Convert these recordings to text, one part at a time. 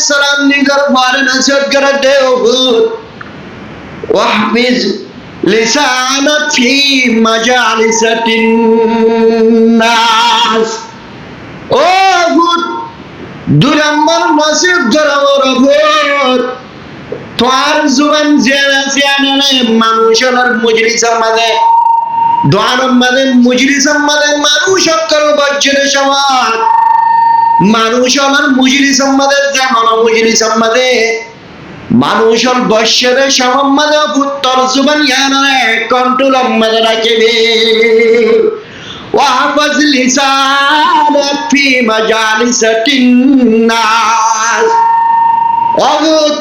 সালাম নিজের ঘরে নসিহত করে দেও ওয়াহফিজ লিসানাক ফি মাজালিসাতিন নাস। ও হুদ, 2 নম্বর নসিহত করে ওর তোর জুবান জেনা জিয়ানে মানুষের মজলিসের মাঝে, 2 নম্বরে মজলিসের মাঝে মানুষ সকল বজ্রের সমান, মানুষের মজলিসের মাঝে যেমন মজলিসের মাঝে মানুষের বৎসের সমান মাঝে উত্তর জুবান ইয়ানে কন্ট্রোল মাঝে রাখবে। ওয়াহফাজ লিসানাক ফি মাজালিসাতিন নাস। অগুত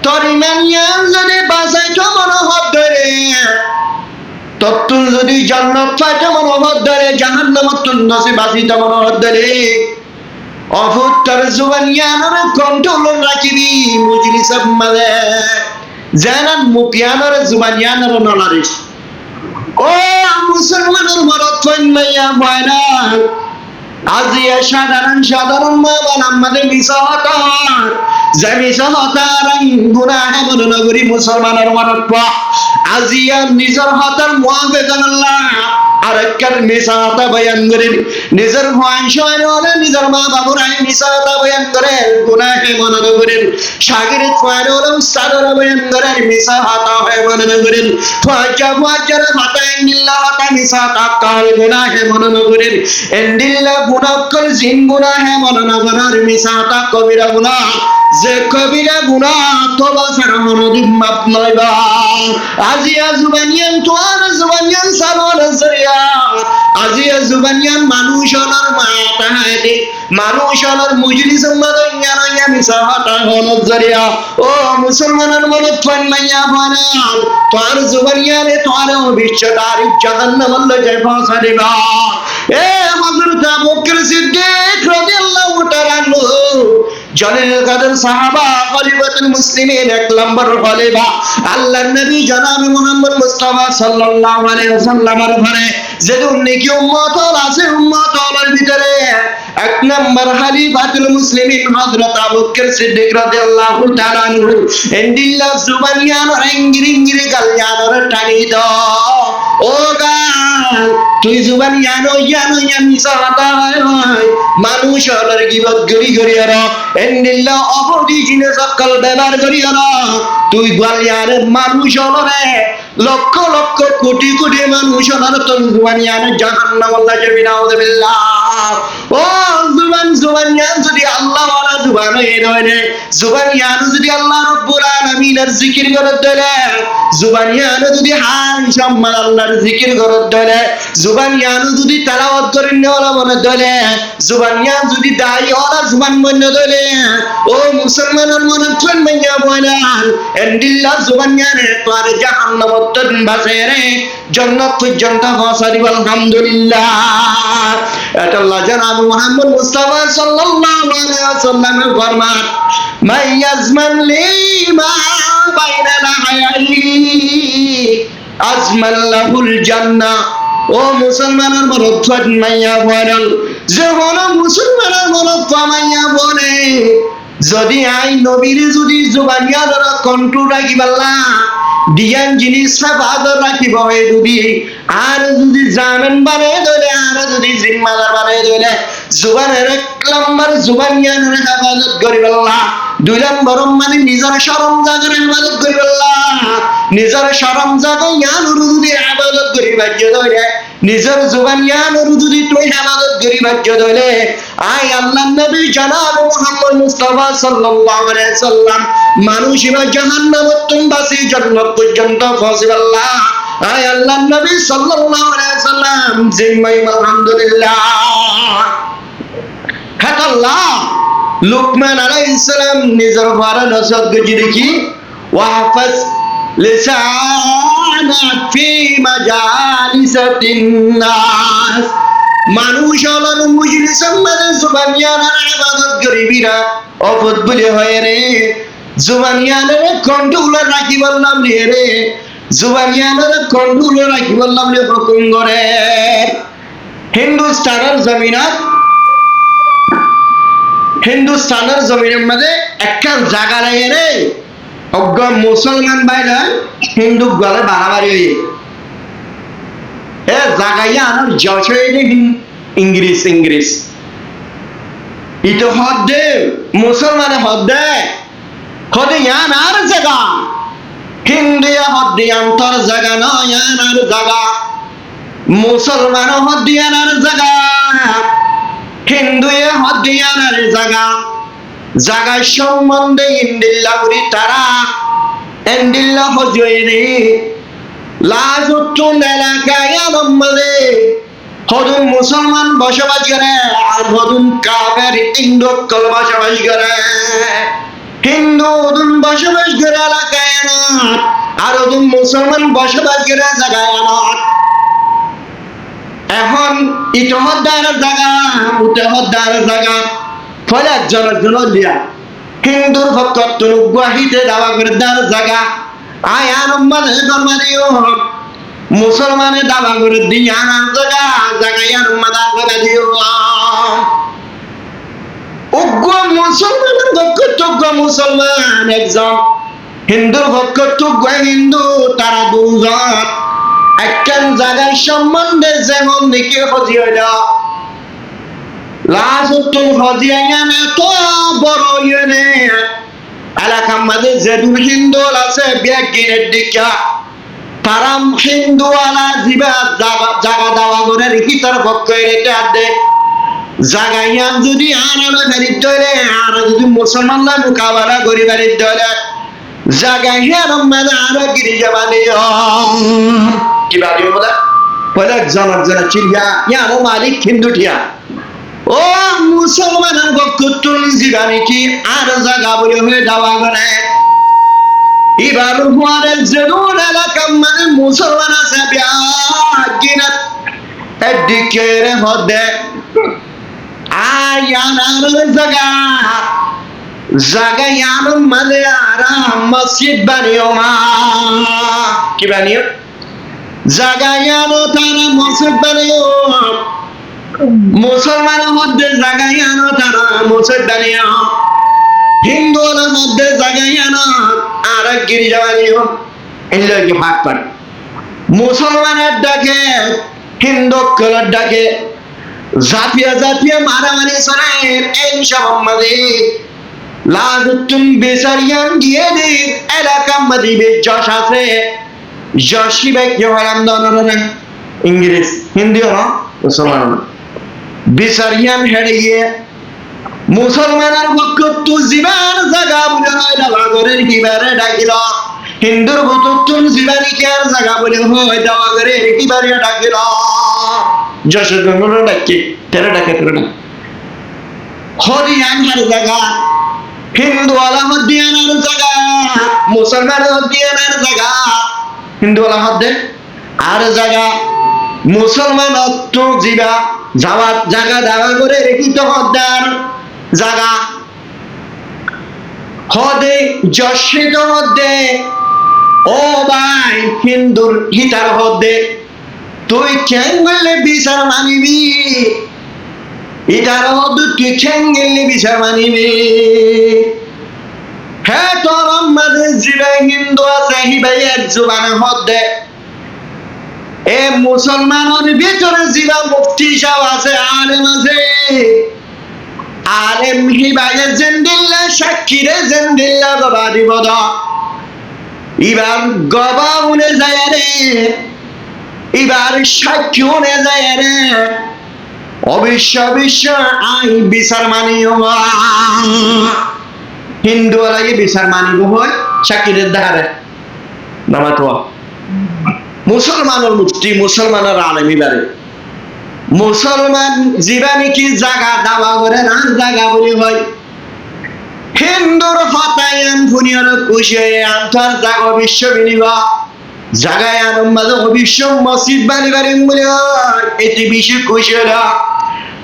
তোর ইমানিয়ান যদি বাঁচাইতো মনোভাব ধরে, তত্তুল যদি জান্নাত পাইতো মনোভাব ধরে, জাহান্নামত তুল নসে বাঁচিত মনোভাব ধরে, অফুত তোর জুবানিয়ানের কন্ট্রোল রাখিবি মজলিসের মাঝে, জানান মুকিয়ানের জুবানিয়ানের নলারিস। ও মুসলমানের মরদ ফাইনাইয়া ভাইরা, আজিয়া সাধারণ মা বাবা আমাদের মিসাহতার যে মিসাহতার গুনাহ বলে নগরী মুসলমানের মরদ পা আজিয়া নিজের হাতের মুআফিকান আল্লাহ আরেকবার মিসাহতা বয়ান করেন, নিজের ভাইসয় হলে নিজের মা বাবার মিসাহতা বয়ান করেন, গুনাহ মনে করেন, শাগিরিত ফায়রে হলে উস্তাদর বয়ান করেন, মিসাহতা হয় মনে করেন, ফাজার মাতায় নিল্লাহ হাতা মিসাহতা কাল গুনাহ মনে করেন, এন্ডিল্লা গুনাহকল জিন গুনাহ মনে করার মিসাহতা কবিরা গুনাহ, যে কবিরা গুনাহ তওবা ছাড়া মনোদিব মাপ নয়বা। আজিয়া জুবানিয়ান তোয়ার জুবানিয়ান সালোয়ার জরিয়া, আজিয়া জুবানিয়ান মানুষের মাতা হাতে মানুষের মজলিসের মাঝে ইয়ানা মিসাহতা হলো জরিয়া। ও মুসলমানের মনে ফান্নাইয়া বানাল তোর জুবানিয়ানে তোর বিশ্বদার জাহান্নাম লয়ে ফাঁসা দিবা। এ হযরত আবু বকর সিদ্দিক রাদিয়াল্লাহু তাআলা জলিল কদর সাহাবা খলিফাতুল মুসলিমিন 1 নম্বর খলিফা আল্লাহর নবী জনাব মুহাম্মদ মুস্তাফা সাল্লাল্লাহু আলাইহি ওয়াসাল্লামের ঘরে যে নেকি উম্মত আছে উম্মতের ভিতরে 1 নম্বর খলিফাতুল মুসলিমিন হযরত আবু বকর সিদ্দিক রাদিয়াল্লাহু তাআলা আনহু এন্ডিল্লা জুবানিয়ান ইংরি গালিয়ানর টানি দাও। ও গাল তুই জুবানিয়ানো মিসাহতা হয় মানুষের গীবত গরি আর এন্ডিল্লা অপদি জিনে সকল ব্যবহার করি আর তুই গালিয়ান মানুষের লক্ষ লক্ষ কোটি কোটি মানুষের তোর জুবানিয়ান জাহান্নাম আল্লাহ যাবে নাউযুবিল্লাহ। ও জুবানিয়ান যদি আল্লাহ ওয়ালা জুবান হইরে জুবানিয়ান যদি আল্লাহ রাব্বুল আলামিনের জিকির করে দেলে, জুবানিয়ান যদি হাই সম্মান আল্লাহর জিকির করে দেলে, জুবানিয়ান যদি তেলাওয়াত করে নেওয়ালা মনে দেলে, জুবানিয়ান যদি দাই ওয়ালা জুবান মনে দেলে, ও মুসলমানের মনে ট্রেন মাইয়া বয়লান এন্ডিল্লাহ জুবানিয়ানে তোর জাহান্নামত তোর বাসেরে জান্নাত পর্যন্ত পৌঁছা দিব আলহামদুলিল্লাহ। এটা আল্লাহ জনাব মুহাম্মদ মুস্তাফা সাল্লাল্লাহু আলাইহি ওয়াসাল্লামের ফরমান মাইয়াজমান লিমা বাইনা লাহায়াই আজমান লাহুল জান্নাহ। ও মুসলমানের মরদ ফামাইয়া বলেন যে হলো মুসলমানের মরদ ফামাইয়া বলে যদি আই নবীর যদি জুবানিয়ার কন্ট্রোল রাখিবাল্লা দিয়ান জিনিস বাদর রাখিব যদি আর যদি জানেন বানাই ধরে আর যদি জিম্মাদার বানাই ধরে জুবানের 1 নম্বর জুবানিয়ানের হেফাজত করিবাল্লা, 2 নম্বর মানে নিজের শরম জাগের হেফাজত করিবাল্লা, নিজের শরম জাগ ইয়ানুর যদি হেফাজত করিবা ধরে নিজের জুবানিয়ানুর যদি তুই হেফাজত করিবা ধরে আই আল্লাহর নবী জনাব মুহাম্মদ মুস্তাফা সাল্লাল্লাহু আলাইহি সাল্লাম মানুষেরা জাহান্নামত তুম বাসি জান্নাত পর্যন্ত পৌঁছাবাল্লা। আই আল্লাহর নবী সাল্লাল্লাহু আলাইহি সাল্লাম জিম্মাই আলহামদুলিল্লাহ। হ্যাঁ আল্লাহ লুকমান আলাইহিস সালাম নিজের ঘরে নসিহত করে দেখি ওয়াহফাজ লিসানাক ফি মাজালিসাতিন নাস। মানুষ হলো মজলিসের মাঝে জুবানিয়ানের ইবাদত করিবিরা অপদ বলে হয় রে, জুবানিয়ানের কন্ট্রোল রাখি বললাম রে, জুবানিয়ানের কন্ট্রোল রাখি বললাম রে হুকুম করে। হিন্দুস্তানের জমিনের মধ্যে একটা জায়গা লাগে রে অজ্ঞ মুসলমান বাইরে হিন্দু গলে বাড়াবাড়ি হয়ে জাগাইয়া আনার জশ হয়ে ইংলিশ ইংলিশ ইটো হদ্দে মুসলমানে হদ্দে হদে ইয়ান আর জায়গা হিন্দু হদ্দে আন্তর জায়গা নয় ইয়ান আর জায়গা মুসলমান হদ্দে আর জায়গা হিন্দু হদ্দে আর জায়গা জায়গার সম্বন্ধে ইন্দিল্লা করি তারা এন্দিল্লা হজুয়েরে লাজুতুন এলাকায় আমাদের হদুন মুসলমান বসবাস করে আর হদুন কাফের হিন্দু কল বসবাস করে হিন্দু হদুন বসবাস করে এলাকায় আর হদুন মুসলমান বসবাস করে জায়গায় এখন ইতহদ্দার জায়গা উতহদ্দার জায়গা ফলে একজনের জন্য দিয়া হিন্দুর ভক্ত গুয়াহিতে দাওয়া করে দার জায়গা আয়ান মাদিও মুসলমানের দাওয়া করে দিয়া নার জায়গা জায়গায় মাদার জায়গা দিও উগ্র মুসলমানের ভক্ত মুসলমান একজন হিন্দুর ভক্ত হিন্দু তারা দুজন একখান জায়গার সম্বন্ধে যেমন দিকে হজি হইল লাজতুল হজিয়ান এত বড় ইয়ে এলাকার মাঝে যেদুন হিন্দু আছে ব্যাগিনের দিকা তারা হিন্দু আলা জিবা জাগা দাওয়া করে রেখি তার পক্ষ এটা দে জাগাইয়ান যদি আনানো ফেরিত ধরে আর যদি মুসলমানরা মোকাবেলা করি ফেরিত ধরে জাগাইয়ান মানে আরো গিরিজা বানিয়ে কি বানিয়ে বলে পরে জনক জন চিড়িয়া ইয়ানো মালিক হিন্দু ঠিয়া ও মুসলমানের ভক্ত জীবানি কি আর জায়গা বলে হয়ে দাওয়া করে এবার হুয়ারের যেদুন এলাকা মানে মুসলমান আছে বিয়াগিনাত এদিকে রে হদে আয়ানার জায়গা জায়গায়ান মানে আরাম মসজিদ বানিও মা কি বানিও জায়গায়ান তারা মসজিদ বানিও মুসলমানের মধ্যে জায়গায় আনো তারা মসজিদ বানিয়ে হিন্দুদের মধ্যে জায়গায় আনো আর এক গিরিজা বানিয়ে এগুলোকে ভাগ করে মুসলমানের ডাকে হিন্দু কলার ডাকে জাপিয়া জাপিয়া মারামারি চলে এই সম্বন্ধে লাজতুন বেসারিয়ান গিয়ে দি এলাকার মধ্যে যশ আছে যশী ব্যক্তি হলাম দনরে ইংরেজ হিন্দি হলো মুসলমান বিচারিয়ান হেরে গিয়ে মুসলমানের ভক্ত জীবান জায়গা বলে হয় দাওয়া করে কিবারে ডাকিল হিন্দুর ভক্ত জীবানি কেয়ার জায়গা বলে হয় দাওয়া করে কিবারে ডাকিল যশোর গঙ্গল ডাকি তেরে ডাকে হরিয়ানার জায়গা হিন্দু আলা হদিয়ানার জায়গা মুসলমান হদিয়ানার জায়গা হিন্দু আলা হদে আর জায়গা মুসলমান অত্য জীবা যাওয়ার জায়গা দাওয়া করে রেখিত হদ্দার জায়গা হদে যশিত হদে ও ভাই হিন্দুর হিতার হদে তুই কেন বললে বিচার মানিবি ইটার হদ তুই কেন গেলে বিচার মানিবি হ্যাঁ তোর আমাদের জীবে হিন্দু আছে হিবাই এক জুবানে হদে এ মুসলমানের ভিতরে জিবা মুফতি সাহেব আছে আলেম আছে আলেম হিবাইয়ে জিন্দিল্লা সাক্ষীরে জিন্দিল্লা গবা দিব এবার গবা উনে যায় রে এবার সাক্ষী উনে যায় রে অবশ্য অবশ্য আই বিচার মানিও হিন্দু লাগে বিচার মানিব হয় সাক্ষীদের ধারে নামা তো মুসলমানের মুফতি মুসলমানের আলেমি বারে মুসলমান জীবানি কি জায়গা দাওয়া করে না জায়গা বলি হয় হিন্দুর হতায়ান ফুনিয়র খুশি হয়ে আন্তর জাগো বিশ্ব বিনিবা জায়গায় আনন্দ বিশ্ব মসজিদ বানিবারে বলে এটি বিশ্ব খুশি হলো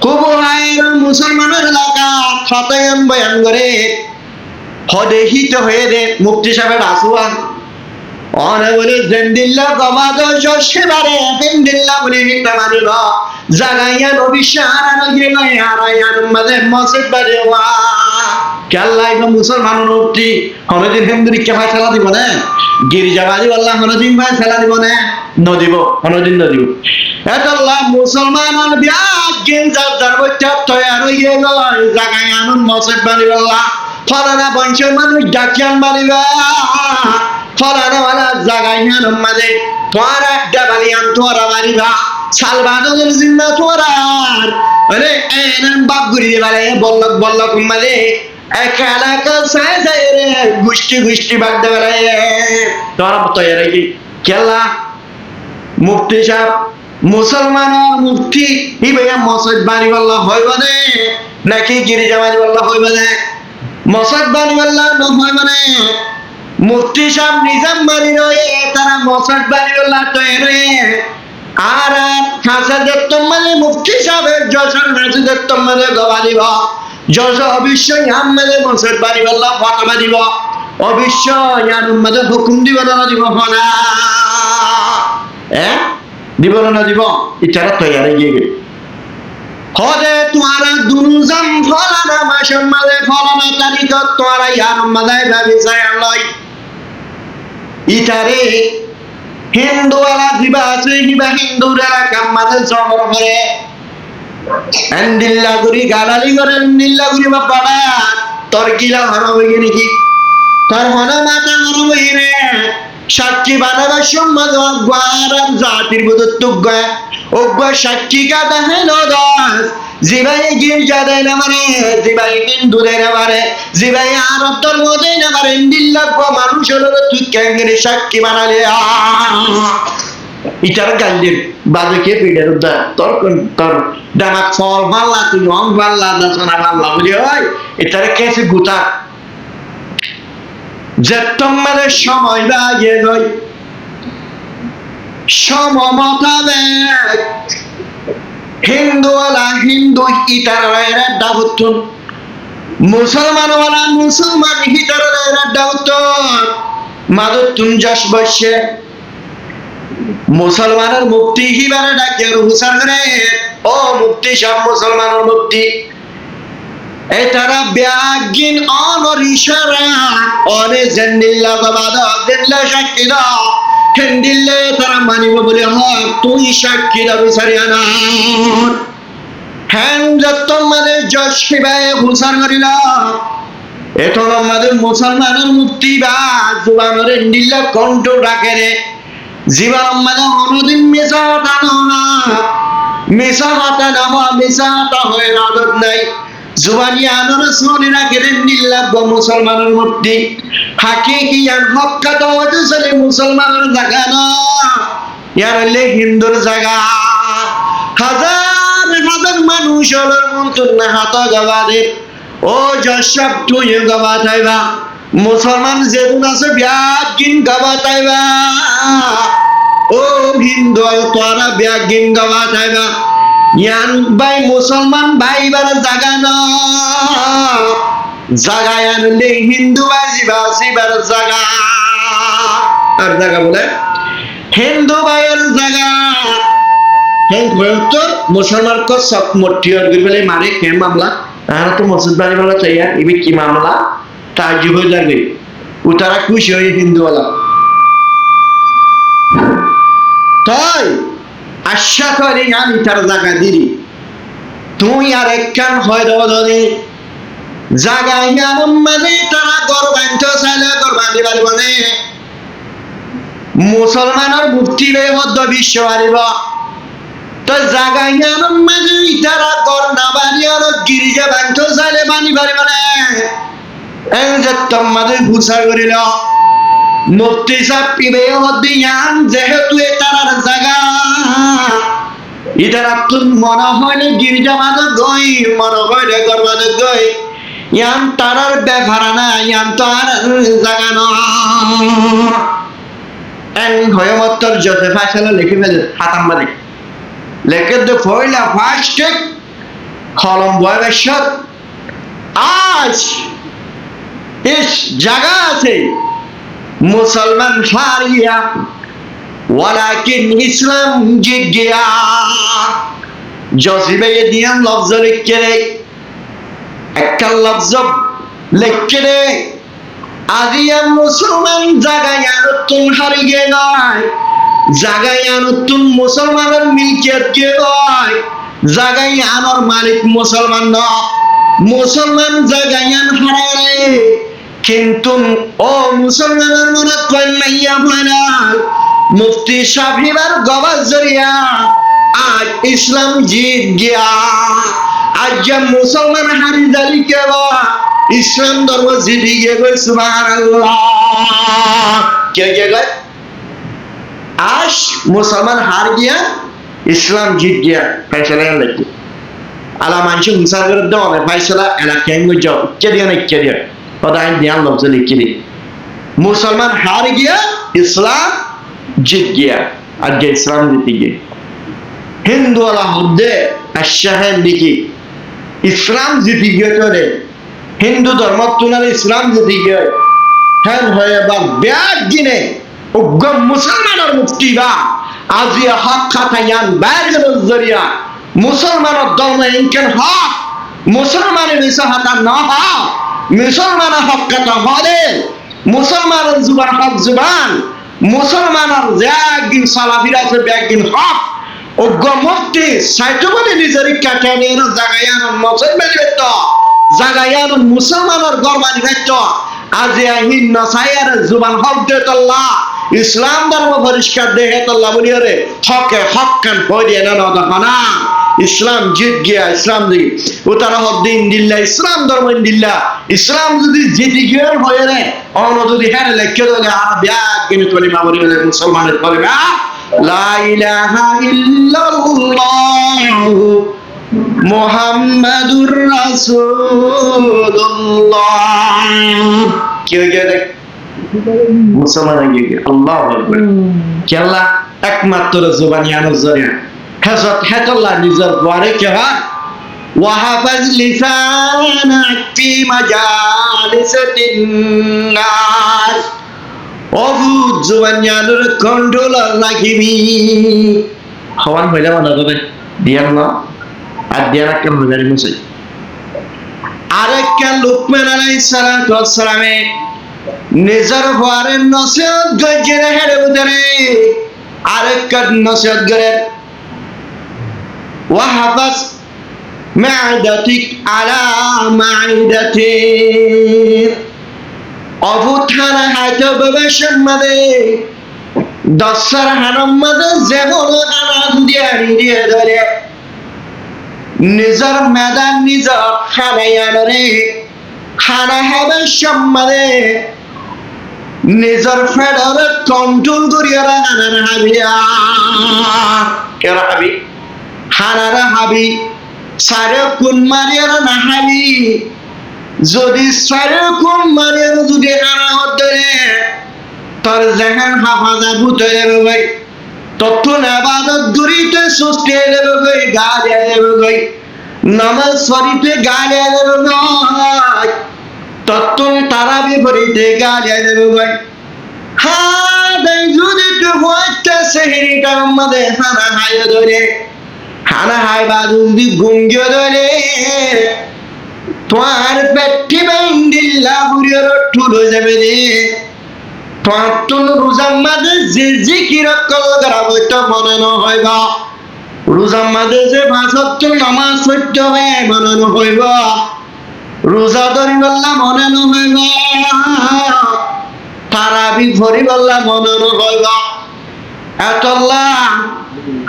খুব হায়ের মুসলমানের এলাকা হতায়ান বয়ান করে হদে হিত হয়ে রে মুফতি সাহেবের আসুয়া অনে বলে জেন্দিল্লা গমাদ সেবারে জেন্দিল্লা বলে হিতা মানিবা জাগাইয়া নবী শাহারা গেল আরায়ান মাঝে মসজিদ বাড়িওয়া কেল্লাই বা মুসলমান নবী হনদিন হিন্দুরি কে ফয়সালা দিব না গির্জাবাড়ি আল্লাহ হনদিন ফয়সালা দিব না নদিব হনদিন নদিব এটাল্লাহ মুসলমান বিয়াগিন যার বচ্চা তৈয়ার হয়ে গেল জাগাইয়া মসজিদ বাড়িওয়ালা ফলানা বংশের মানুষ ডাকিয়ান বাড়িবা ফলানা ওয়ালা জাগাইয়া মাঝে তোরা ডাবালিয়ান তোরা বাড়িবা সালবাদনের জিম্মা তোরার আরে এনন বাপ গুরি বালে বল্লক বল্লক মালে একা একা সাই সাই রে গুষ্টি গুষ্টি বাগদা বালে তোরা তৈয়ার কি কেলা মুফতি সাহেব মুসলমান আর মুফতি ই ভাইয়া মসজিদ বাড়ি আল্লাহ হইব না নাকি গির্জা বাড়ি আল্লাহ হইব না মসজিদ বাড়ি আল্লাহ নহয় মানে মুফতি সাহেব নিজাম বাড়ি রয়ে তারা মসজিদ বাড়ি আল্লাহ তৈয়ার আর হাসাদের তোমালে মুফতি সাহেবের যশোর নাজিদের তোমালে গবাদিব যশোর অবশ্যই আমাদের মসজিদ বাড়ি আল্লাহ ফতোয়া দিব অবশ্যই আমাদের হুকুম দিব না দিব না দিব না দিব ইচ্ছাটা তৈরি গিয়ে গেল হদে তোমারা দুনুজাম ফলানা মাসের মাঝে ফলানা তারিখ তোমারা ইয়ার মাঝে ভাবি চাই আল্লাহ ইটারে হিন্দুরা দিবা আছে কিবা হিন্দুরা কামাতে জমর করে এন্ডিল্লা গুরি গালালি করে এন্ডিল্লা গুরি বাপাড়া তোর কিলা হরো হইগে নাকি তোর মনে মাথা হরো হইরে সাক্ষী বানাবার সম্মান অজ্ঞার জাতির বুধত্ব অজ্ঞা সাক্ষী কাদা হেন দাস জিবাই গির্জা দেয় না মানে জিবাই হিন্দু দেয় না পারে জিবাই আরব ধর্ম দেয় না পারে ইন্দিল্লা মানুষ হলো তুই ক্যাঙ্গের সাক্ষী বানালে ইটার গান্ডির বাজুকে পিঠের উদ্ধার তোর তোর ডামাক ফল পাল্লা তুই অং পাল্লা দর্শনা পাল্লা বুঝি হয় এটারে কেসে গুতা যে তোমাদের সময় লাগে নয় সমমতাবেগ হিন্দুওয়ালা হিন্দু ইটারের ডাউতুন মুসলমানওয়ালা মুসলমান ইটারের ডাউতুন মাদুতুন যশ বসে মুসলমানের মুক্তি হিবারে ডাকে হুসান রে ও মুক্তি সব মুসলমানের মুক্তি এটারা ব্যাগিন অনরিশারা অনে জেন্দিল্লা গবাদা দিল্লা শাকিরা হেন্দিল্লে তারা মানিব বলে হয় তুই শাকিরা বিচারিয়ানা হ্যান যত মানে যশ হিবায় হুসান করিলা এখন আমাদের মুসলমানের মুক্তি বা জুবানের হেন্দিল্লা কণ্ঠ রাখে রে জীবন আমাদের অনুদিন মিশা হতানো না মিশা হতা নামা মিশা হতা হয়ে আদত নাই জুবানি আনর সোনিরা কেরেন নিল্লাহ মুসলমানের মুক্তি হাকিকিয়ান হক্কাত ওয়াজসলে মুসলমানের জায়গা না ইয়ার হইলে হিন্দুর জায়গা হাজার হাজার মানুষ হলোর মন্তর না হাত গবাদে ও যশব তুই গবাতাইবা মুসলমান যেদিন আছে ব্যাগিন গবাতাইবা ও হিন্দু তোরা ব্যাগিন গবাতাইবা ইয়ান ভাই মুসলমান ভাই বার জাগা না জাগায় আনলে হিন্দু বাজিবা শিবার জাগা আর জাগা বলে হিন্দু ভাইয়ের জাগা তো মুসলমান को सब मोटी और गिरबले मारे के मामला আর তো মসজিদ বাড়ি वाला चाहिए ये की मामला ताजुब हो जाए उतारा खुश हो हिंदू वाला তাই আশা করি আমি তার জায়গা দিলি তুই আর একখান হয় দে জায়গা ইয়ার মানে তারা গড় বাঁধত চাইলে গড় বাঁধি পারিব নে মুসলমানের মুক্তি বে মধ্য বিশ্ব পারিব তো জায়গা ইয়ার মানে তারা গড় না বাঁধি আর গিরিজা বাঁধত চাইলে বাঁধি পারিব নে এই যে তোমাদের ঘুষা করিল মুফতি সাহেব পিবে হদিয়ান যেহেতু এটার জায়গা ইটার তুন মনে হয় না গির্জা মাঝে গই মনে হয় না গর মাঝে গই ইয়ান তারার ব্যাপারা না ইয়ান তো আর জায়গা না এন হয়ে মত্তর যতে ফাইসালা লিখে ফেলে হাতাম বাদে লেখে দে ফয়লা ফার্স্ট কলম বয় বেশত আজ ইস জায়গা আছে মুসলমান ফারিয়া ওয়ালাকিন ইসলাম জিজ্ঞা জজিবে দিয়াম লফজ লিখে রে একটা লফজ লিখে রে আজিয়া মুসলমান জাগায় নতুন হারিয়ে নয় জাগায় নতুন মুসলমানের মিলকিয়ত কে হয় জাগায় আমার মালিক মুসলমান ন মুসলমান জাগায় হারায় কিন্তু ও মুসলমানের মনে কই মাইয়া ভাইরাল মুফতি সাহেবের গবাজ জরিয়া আজ ইসলাম জিত গিয়া আজ যে মুসলমান হারি দালি কেবা ইসলাম ধর্ম জিতে গিয়ে গই সুবহানাল্লাহ কে গেল আজ মুসলমান হার গিয়া ইসলাম জিত গিয়া ফয়সালা লাগি আলা মানসি হুসার করে দাও ফয়সালা এলাকায় গই যাও কে দিয়া না কে দিয়া পদায় ধ্যান লফজ লিখে রে মুসলমান হার গিয়া ইসলাম জিত গিয়া আর যে ইসলাম জিতে গিয়ে হিন্দু वाला হদ্দে আশহান লিখি ইসলাম জিতে গিয়ে করে হিন্দু ধর্ম তুনার ইসলাম জিতে গিয়ে হ্যাঁ হয়ে বা ব্যাগ দিনে উগ্র মুসলমানের মুক্তি বা আজিয়া হক খাতায়ান ব্যাগের জরিয়া মুসলমানের ধর্ম ইনকেন হক মুসলমানের ইসাহাতা না হক মুসলমানের হক কথা হলে মুসলমানের জুবান হক জুবান মুসলমানের জাগিন সালাফিরা আছে ব্যাগিন হক উগ্র মুক্তি সাইটবনে নিজের কাটানির জাগায়ান মুসলমান বেত জাগায়ান মুসলমানের গরবানি বেত আজিয়া হিন সায়ার জুবান হক দেতল্লাহ ইসলাম ধর্ম পরিষ্কার দেহেতল্লাহ বলিরে হকে হককান হইয়ে না না ইসলাম জিত গিয়া ইসলাম দিকে উতারা হদ্দিন দিল্লা ইসলাম ধর্ম দিল্লা ইসলাম যদি জিতে গিয়ে হয়ে রে অন্য যদি হ্যাঁ লেখে দিলে আর ব্যাগ কিনে কলিমা বলি মুসলমানের কলিমা লা ইলাহা ইল্লাল্লাহ মুহাম্মাদুর রাসূলুল্লাহ কি হয়ে গেল মুসলমান হয়ে গেল আল্লাহু আকবার কি আল্লাহ একমাত্র জবানিয়ানো জরিয়া حزت حت الله نزل بارك ها وحفظ لسانك في مجالس الناس অবুদ জবানিয়ানোর কন্ট্রোলার রাখিবি হওয়ান হইলে মনে হবে দিয়ান না আর দিয়ান একটা মজারি মুসে আরেকটা লুকমান আলাইহিস সালাতু ওয়াস সালামে নিজের ঘরের নসিহত গজরে হেরে উদরে আরেকটা নসিহত করে وحفظ معدتك على معدتي অবুথানা হাতে ববেশন মাদে দশর হানম মাদে যেমন আনান দিয়ে ধরে নিজের মেদান নিজের খানায়ানরে খানা হবে সম্মাদে নিজের ফেডার কন্ট্রোল করিয়া রাখানার হাবিয়া কে রাখাবি হানারা হাবি সারে কোন মারিয়ার না হাবি যদি সারে কোন মারিয়ার যদি হানা হতে তোর জাহান হাফাজা ভূতে যাবে ভাই তখন আবাদত দূরিতে সুস্থ যাবে ভাই গালিয়া যাবে ভাই নামাজ শরীফে গালিয়া যাবে ভাই তখন তারাবি পড়িতে গালিয়া যাবে ভাই হ্যাঁ তাই যদি তো হইতে সেহরিটার মধ্যে হানা হায় ধরে খানা হাই বাজুন্দি গুঙ্গিয়ে ধরে তোমার পেটি বাইন্দিল্লা বুড়িয়ার ঠুলো যাবে রে তোমার তো রোজার মাঝে যে যে কিরকম করাবো তো মনে নহইব রোজার মাঝে যে ভাষাত্ব নামাজ পড়তে হবে মনে নহইব রোজা ধরি বললা মনে নহইব তারাবি ভরি বললা মনে নহইব এতল্লা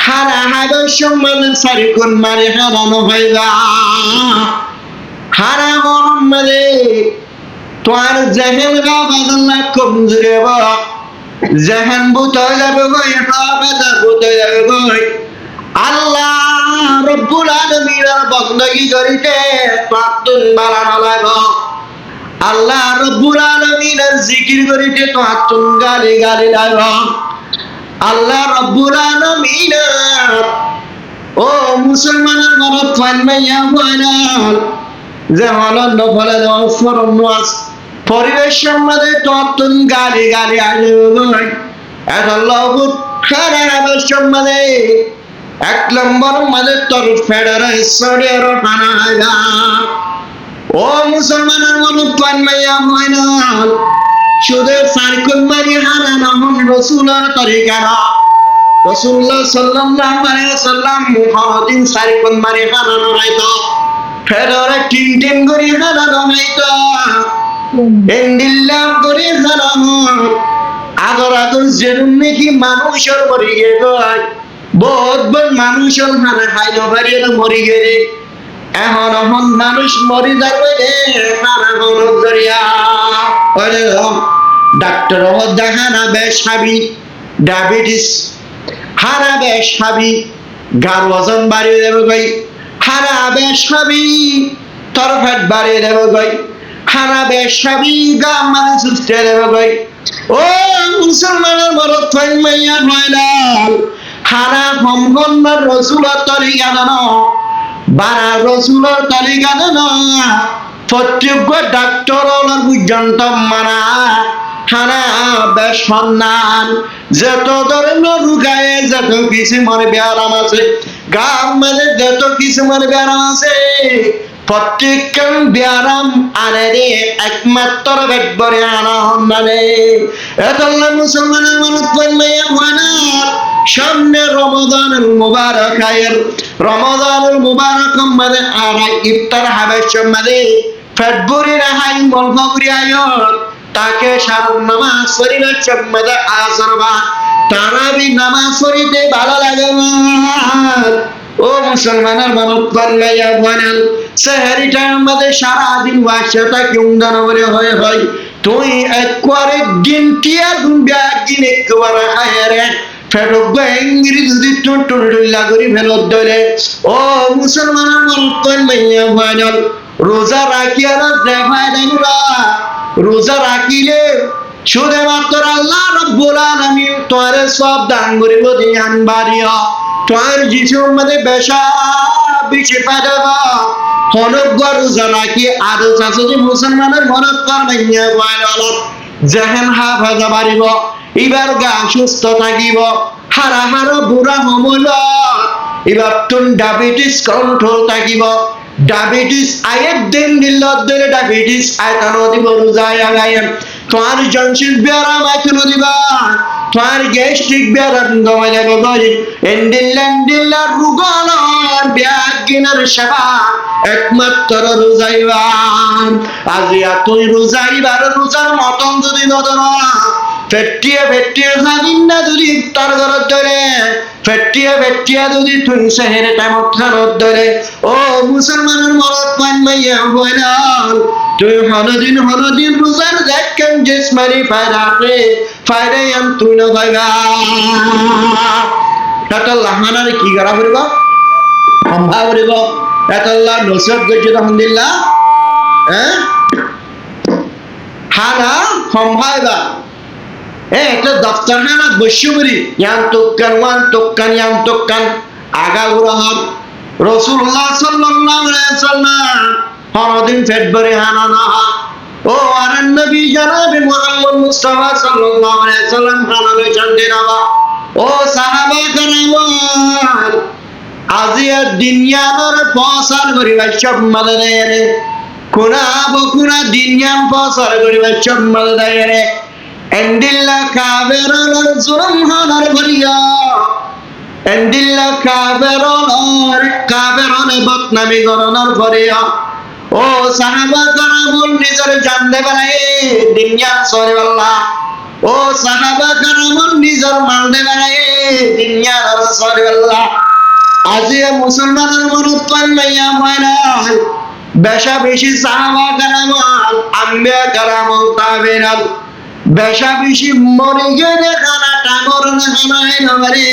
হারা হাগর সম্মান সারিকুন মারে হারানো হয়ে যা হারা মোহাম্মদে তোমার জেহেন গাবাদাল্লাহ কমজোরে বা জেহেন বুত যাবে ভাই হাবাদা বুত যাবে ভাই আল্লাহ রব্বুল আলামিনের বন্দগি করিতে প্রাপ্তন বাড়ানো লাগো আল্লাহ রব্বুল আলামিনের জিকির করিতে প্রাপ্তন গালি গালি লাগো আল্লাহ রব্বুল আলামিন ও মুসলমানের মরদ ফানমাইয়া বয়নাল যে হলো নফলে ফরমাস পরিবেশ সম্বন্ধে ততন গালি গালি আলে ভাই এত লবুত খারাপ সম্বন্ধে এক নম্বর মাঝে তোর ফেডারেশনের হানা। ও মুসলমানের মনুক পান মাইয়া হয় না, শুধু সারকুল মারি হানা নহন রসুলের তরিকা না। রাসূলুল্লাহ সাল্লাল্লাহু আলাইহি ওয়াসাল্লাম মুহাম্মাদিন সারকুল মারি হানা নরাইতো, ফেডারে টিম টিম করি হানা নরাইতো, এন্ডিল্লাহ করি হানা নয়। আগর আগর যেরুম নাকি মানুষের মরি গে গয়, বহুত বহুত মানুষের হানা খাইলো বাড়িয়ে মরি গেলে। এখন এখন মানুষ মরি যাবে রে হানা হন দরিয়া। ওরে ডাক্তার দেখানা বেশ হাবি ডায়াবেটিস, হানা বেশ হাবি গার ওজন বাড়িয়ে দেবে ভাই, হানা বেশ হাবি তোর ফ্যাট বাড়িয়ে দেবে ভাই, হানা বেশ হাবি গা মানে সুস্থ দেবে ভাই। ও মুসলমানের বড় ফাইন মাইয়া ফাইনাল হানা সম্পন্নের রসুলের তরিকা জানো, বারা রসুলের তরিকা জানো, প্রত্যেক ডাক্তার পর্যন্ত মানা হানা বেশ সন্ধান। যত ধরনের রোগায় যত কিসিমের ব্যায়াম আছে, গাম মাঝে যত কিসিমের ব্যায়াম আছে, প্রত্যেকজন ব্যায়াম আনে রে একমাত্র বেদবরে আনা হন্দানে। এতল্লা মুসলমানের মানুষ মাইয়া ফাইনাল সামনে রমাদানুল মুবারক আয়ের, রমাদানুল মুবারক মানে আর ইফতার হবে সম্মানে ফেব্রুয়ারি রাহাই মলফাগুরি আয়র তাকে সারুন নামাজ শরীরের সম্মানে আসরবা তারাবি নামাজ শরীতে ভালো লাগে না। ও মুসলমানের মানুষ পাল্লাইয়া বানাল সেহরিটার মধ্যে সারাদিন বাসাটা কিউন্দান বলে হয় হয় তুই একবারে দিন টিয়া দুনিয়া দিন একবারে হায়রে ফেরক ইংরেজি যদি টুনটুনটুল্লা করি ফেরত ধরে। ও মুসলমানের মানুষ পাল্লাইয়া বানাল রোজা রাখিয়া দেখায় দেনুরা, রোজা রাখিলে শুধুমাত্র আল্লাহ রাব্বুল আলামিন তোরে সব দান করিব দিয়ান বাড়িয়া তোর যিশুর মধ্যে বেশা বেশি পাঠাবা হনজ্ঞ রোজা রাখি আদৌ চাষি মুসলমানের মনত কর মাইয়া বাড়াল যেহেন হাফাজা বাড়িব, এবার গা সুস্থ থাকিব, হারা হারা বুড়া সমল এবার তোর ডায়াবেটিস কন্ট্রোল থাকিব। ডায়াবেটিস আয়ের দিন দিল্লত দিলে ডায়াবেটিস আয়তানো দিব রোজায় আগায় তোমার জনশীল ব্যারাম এখনো দিবা, তোমার গ্যাস্ট্রিক ব্যারাম কমে যাবে গরি এন্ডিল্যান্ডিল্লার রুগলার ব্যাগিনার সেবা একমাত্র রোজাইবার। আজিয়া তুই রোজাইবার রোজার মতন যদি নদরা ফেটিয়ে ফেটিয়ে খাবিন না যদি ইফতার ঘরত ধরে, ফেটিয়ে ফেটিয়ে যদি তুই সেহেরে টাইমত খানত ধরে। ও মুসলমানের মরদ পান মাইয়া বইলাল তুই হনদিন রোজার দেখেন জিসমানি ফায়দাকে ফায়দায়াম তুই না ভাইবা তাতাল্লাহ হানারে কি করা করিব সম্ভা করিব তাতাল্লাহ নসরত গেছে আলহামদুলিল্লাহ। হানা সম্ভাইবা একটা দপ্তর হানা বস্য করি ইয়ান তোক্কান আগা উড়াহন রাসূলুল্লাহ সাল্লাল্লাহু আলাইহি ওয়াসাল্লাম হরদিন ফেব্রুয়ারি হানা না। ও আর নবী জনাবে মুহাম্মদ মুস্তাফা সাল্লাল্লাহু আলাইহি ওয়াসাল্লাম হানা লইছেন দিনাবা। ও সাহাবা کرام আজিয়া দুনিয়ার প্রসার করিবা সব মালরে কোনা বকুনা দুনিয়ার প্রসার করিবা সব মালরে এন্ডিল্লা কাবেরর জুলুম হানার ভরিয়া, এন্ডিল্লা কাবেরর বদনামি গরনার ভরিয়া। ও সাহাবা کرام নিজের জান দেবারে দুনিয়া সরে আল্লাহ, ও সাহাবা کرام নিজের মাল দেবারে দুনিয়ার সরে আল্লাহ। আজিয়া মুসলমানের মনত পাল্লাইয়া মাইনাল বেশা বেশি সাহাবা کرام আম্বিয়া کرام তাবেরাল বেশা বেশি মরে গেলে খানা টাগর না খানায় নরে।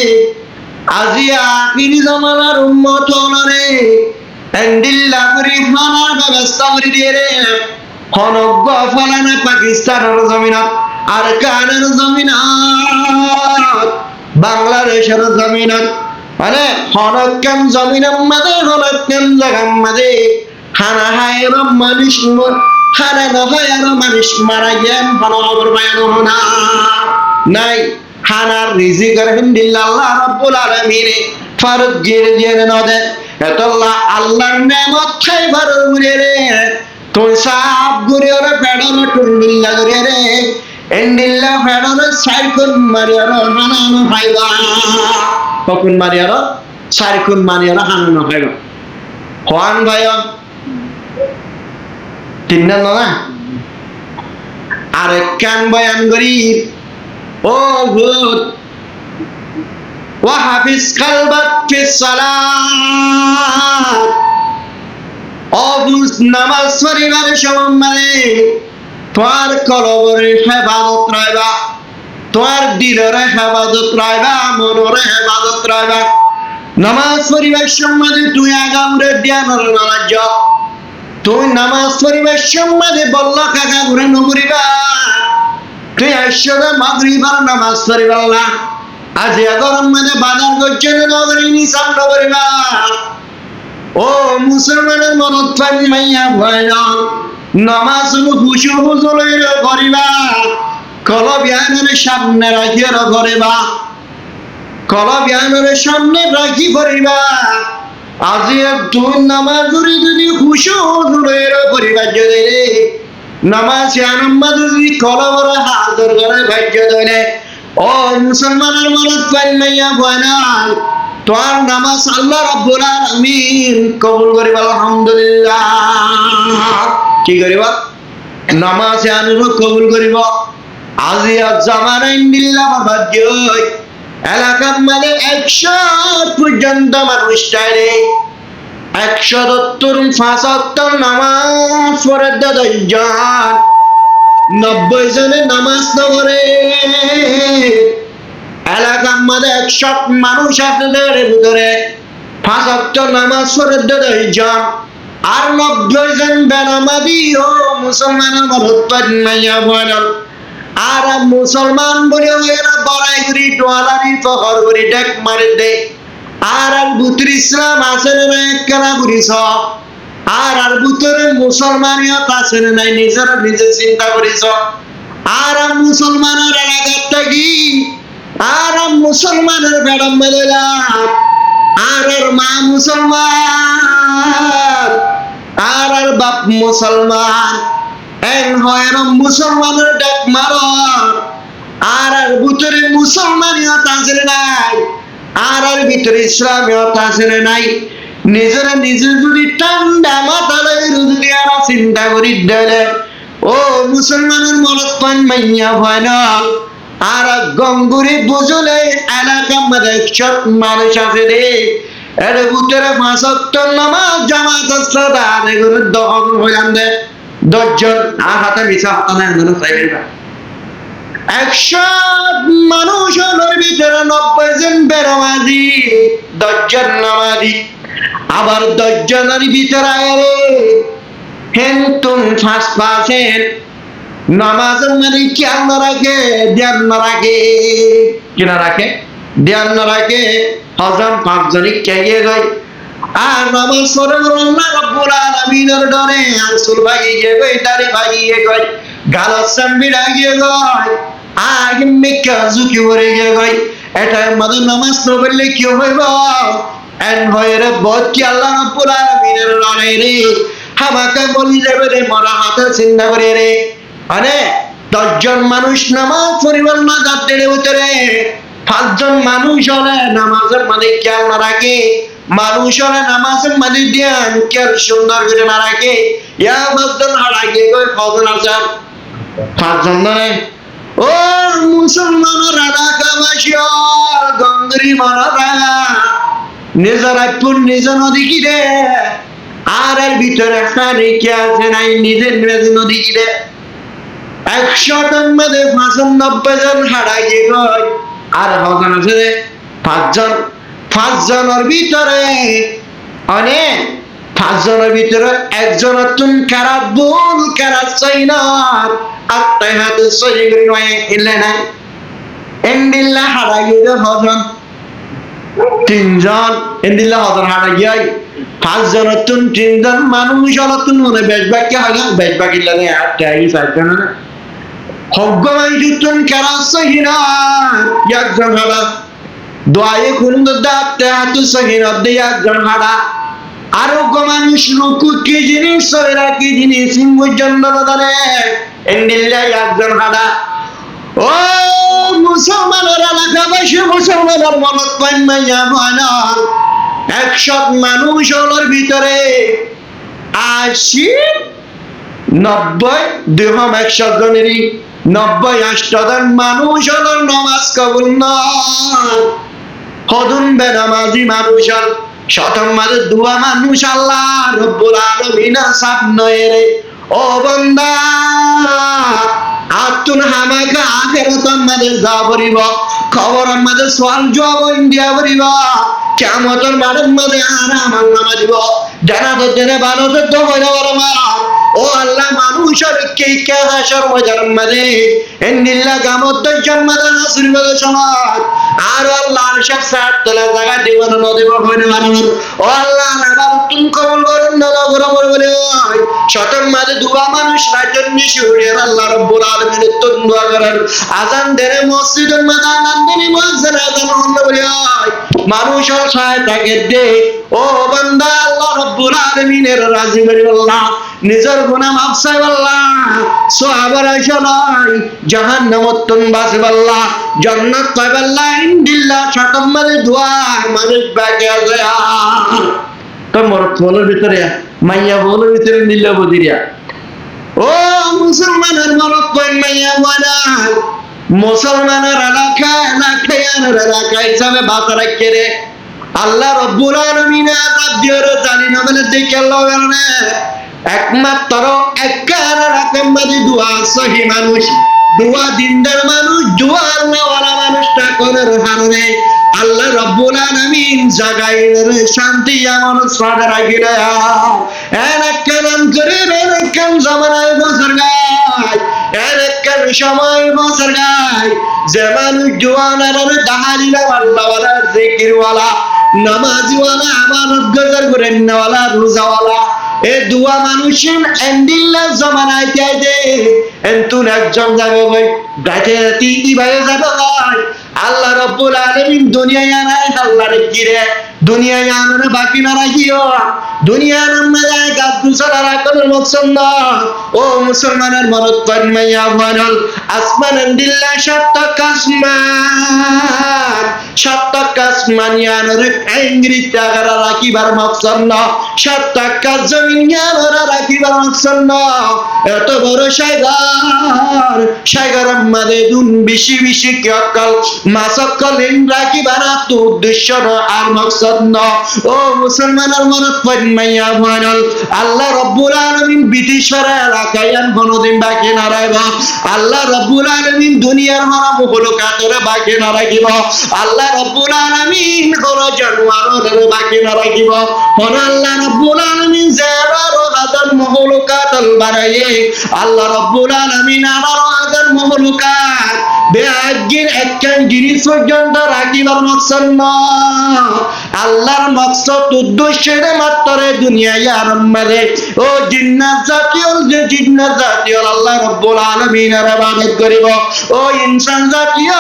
আজিয়া আখিরি জামানার উম্মত নরে এন্ডিল্লা করি খানার ব্যবস্থা করে দিয়ে রে হনজ্ঞ ফলানা পাকিস্তানের জমিনত আর কানের জমিনত বাংলাদেশের জমিনত মানে হনক্কাম জমিনের মাঝে হনক্কাম জায়গার মাঝে হানা হায়ের মানুষ হানা নহয় আর মানুষ মারা গেম হনগর বায়ানো না নাই হানার রিজিকের হিন্দিল্লাহ আল্লাহ রাব্বুল আলামিন ফারুক গিয়ে দিয়ে নদে এতল্লা আল্লাহর নেমত খাইবার ঘুরে রে তুই সাপ ঘুরে ওরা ফেডর টুন্ডিল্লা ঘুরে রে এন্ডিল্লা ফেডর সাইকুন মারিয়ার হানানো খাইবা কখন মারিয়ার সাইকুন মারিয়ার হানানো খাইবা হওয়ান ভাই তিনটা না আরেক কান বয়ান করি ও ভূত ওয়াহাফিজ কালবাক ফিস সালাত ও ভূত নামাজ পড়িবার সময় তোমার কলবরে হেফাজত রাখবা তোমার দিলের হেফাজত রাখবা মনের হেফাজত রাখবা নামাজ পড়িবার সময় তুই আগামরে ধ্যানের নামাজ তুই নামাজ পড়িবার সময় বল্লা কাকা ঘুরে নগরিবা তুই আইসরে মাগরিবার নামাজ পড়িবা না আজ গরম মানে বাজার করছেন নগরী নিসাম নগরিবা ও মুসলমানের মনত পাই মাইয়া ভয় নামাজ খুশি হুজুরের করিবা কলবিয়ানের সামনে রাখিয়া করিবা কলবিয়ানের সামনে রাখি করিবা আজি তুই নামাজ যদি খুশি হুজুরের করিবা যদি নামাজ আনম্মাদ যদি কলবর হাজার করে ভাগ্য ধরে ও মুসলমানের মনত পাই মাইয়া ভয় না তোর নামাজ আল্লাহ রাব্বুল আলামিন কবুল করিবা আলহামদুলিল্লাহ কি করিবা নামাজ আনুরো কবুল করিব আজি জামানা ইন্দিল্লাহ ভাগ্য এলাকার মানে 100 পর্যন্ত মানুষ চাইলে 175 নামাজ পড়ে 10 জন 90 জনে নামাজ না পড়ে এলাকার মধ্যে 100 মানুষ আছে ভিতরে 5 নামাজ পড়ে 10 জন আর 90 জন বেনামাজি ও মুসলমানের মত মাইয়া বল আর মুসলমান বলে এরা বড়াই করি ডলারি ফখর করি ডাক মারে দে আর বুতর ইসলাম আছে না একলা করিস আর বুতরে মুসলমানিয়ত আছে না নাই নিজের নিজে চিন্তা করিস আর মুসলমানের এলাকার থাকি আর মুসলমানের বেড়াম মেলাম আর মা মুসলমান আর বাপ মুসলমান এন হয় মুসলমানের ডাক মারো আর ভিতরে মুসলমানিয়ত আছে নাই আর ভিতরে ইসলামিয়ত আছে নাই নিজের নিজে যদি ঠান্ডা মাথা যদি আর চিন্তা করি দিলে ও মুসলমানের মনত পান মাইয়া হয় না আর গঙ্গুরি বুঝলে এলাকা মধ্যে 100 মানুষ আছে রে এর ভিতরে 5 ওয়াক্ত নামাজ জামাত সালাত আদায় করে দহন হইলাম দে 10 জন আর হাতে মিছা হাতে না চাইবা 100 মানুষ হলোর ভিতরে 90 জন বেনামাজি 10 জন নামাজি আবার 10 জনের ভিতরে হেন্তুন 5% নামাজের মানে খেয়াল না রাখে ধ্যান না রাখে কিনা রাখে ধ্যান না রাখে হজম 5 জনই খেয়ে যায় আর নামাজ পড়ে আল্লাহ রাব্বুল আলামিনের ডরে আসল ভাগিয়ে গই দাড়ি ভাগিয়ে গই গালসাম বিড়াগিয়ে গই আগে মেকা জুকি ওরে গই এটা মধ্যে নামাজ না পড়লে কি হইব এন হয়রে বহুত কি আল্লাহ রাব্বুল আলামিনের ডরে রে হামাকে বলি যাবে রে মরা হাতে চিন্তা করে রে আরে 10 জন মানুষ নামাজ পড়িবার না যাতে উতরে 5 জন মানুষ হলে নামাজের মানে খেয়াল না রাখে মানুষ হলে নামাজের মানে ধ্যান খেয়াল সুন্দর করে না রাখে ইয়া 5 জন হারাইয়ে কই ফজর আসার 5 জন ধরে ও মুসলমানের এলাকাবাসী গঙ্গরি মারা নিজের আপন নিজের নদী কি রে আর এর ভিতরে পানি কি আছে নাই নিজের নদী কি রে 100 জন মধ্যে 95 জন হারাইয়ে গই আর হজন আছে 5 জনের ভিতরে অনেক 5 জনের ভিতরে একজন তুন খারাপ ভুল খারাপ চাই না আত্মায় হাতে সহি করে নয় এলে নাই এন্ডিল্লা হারাইয়ে হজন 3 জন এন্ডিল্লা হজন হারাইয়ে 5 জনের তুন 3 জন মানুষ হলো তুন মনে বেশবাক কি হয় না বেশবাক ইল্লা নেই আর টাই সাইড না হগমাই জুতুন খারাপ সহি না একজন হলো দোয়ায়ে কুনুত দাতে হাতু সহিনত দিয়া গড়হাড়া আরোগ্য মানুষ রুকু কি জিনিস সয়রা কি জিনিস সিংহ জন্য দানে এন্ডিল্লা একজন হাড়া ও মুসলমানের এলাকাবাসী মুসলমানের মনত পান মাইয়া বানা 100 মানুষ হলোর ভিতরে 80 90 দুহম 100 জনেরই 90 জন মানুষ হলোর নামাজ কবুল না হদুন বেনামাজি মানুষ শতম মাঝে দুয়া মানুষ আল্লাহ রব্বুল আলামিন সাব নয় রে ও বান্দা আতুন হামাকা আখিরাত আমাদের যা বলিব খবর আমাদের সওয়াল জবাব ইন্ডিয়া বলিব কিয়ামতের মাঠের মধ্যে আরাম আল্লাহ দিব জানাতে জেনে ভালোতে তো হইল বরমা ও আল্লাহ মানুষের কে কে হাসর মজার মধ্যে এন্ডিল্লা গামত জন্মদা হাসির মধ্যে সমাজ আর আল্লাহর শাফাত তোলা জায়গা দিবন নদীব হইনে মানুষ ও আল্লাহ আবার তুমি কবুল করুন না করো বলে শতম মাঝে দুয়া মানুষ রাজন নিশুরের আল্লাহ রাব্বুল আলামিনের তুন দোয়া করেন আজান দেরে মসজিদের মধ্যে আজান দেরি মুয়াজ্জিন আজান হল বলে মানুষ ছায় তাকে দে ও বান্দা আল্লাহ রাব্বুল আলামিনের রাজি করি আল্লাহ নিজের গুনাহ মাফ চাই আল্লাহ সওয়াবের আশা নাই জাহান্নামত তুন বাঁচে আল্লাহ জান্নাত পাই আল্লাহ ইনদিল্লাহ শতম মাঝে দোয়া মানুষ বাকি আছে তোমার ফলের ভিতরে মাইয়া ফলের ভিতরে নিল বদিরিয়া ও মুসলমানের মরদ পাই মাইয়া ওয়ানা মুসলমানের এলাকা হিসাবে বাঁচা রাখে রে আল্লাহ রব্বুল আলামিন আযাব দিওর জানি না বলে দেখে আল্লাহ বলে একমাত্র একবার রাতের মাঝে দোয়া সহি মানুষ দোয়া দিনদার মানুষ দোয়া আল্লাহওয়ালা মানুষটা করার হারনে আল্লাহ রব্বুল আলামিন জাগাইর শান্তি এমন সাদা রাখিলে একখান করে একখান জামানায় বছর গায় একখান সময় বছর গায় যে মানুষ জোয়ানার দাহারিলা আল্লাহওয়ালা জিকিরওয়ালা নামাজওয়ালা আমানত গজর করে নেওয়ালা রোজাওয়ালা এ দুয়া মানুষের এন্ডিল্লা জমানায় চাইতে এন্তুন একজন যাবে ভাই গাছে তিনটি ভাইয়ে যাবে ভাই আল্লাহ রব্বুল আলামিন দুনিয়ায় আনায় আল্লাহর কিরে দুনিয়ায় আনার বাকি না রাখিও দুনিয়ার মধ্যে গাদু সারা রাখার মকসদ না ও মুসলমানের মরদ পারমাইয়া বানাল আসমান এন্ডিল্লা সাত কাসমান ইয়ানোর ইংরেজি টাকারা রাখিবার মকসদ না 7 টাকা জমিন ইয়ানোর রাখিবার মকসদ না এত বড় সাগর মাঝে দুন বেশি বেশি কিয়াকাল মাসকল রাখিবার তো উদ্দেশ্য আর মকসদ না ও মুসলমানের মরদ পারমাইয়া বানাল আল্লাহ রব্বুল আলামিন বিদেশের এলাকায় কোনদিন বাকি না রাখব আল্লাহ রব্বুল আলামিন দুনিয়ার মারা মুখলকাতের বাকি না রাখিব আল্লাহ রব্বুল আলামিন কোন জানোয়ারের বাকি না রাখিব কোন আল্লাহ রব্বুল আলামিন জারার আদম মুখলকাত বানায়ে আল্লাহ রব্বুল আলামিন আর আদম মুখলকাত বেআগির একখান জিনিস পর্যন্ত রাখিবার মকসদ না আল্লাহর মকসদ উদ্দেশ্যের মাত্র দুনিয়ায় আরম্ভে ও জিন্নাত জাতীয় আল্লাহ রব্বুল আলামিনের ইবাদত করিব ও ইনসান জাতীয়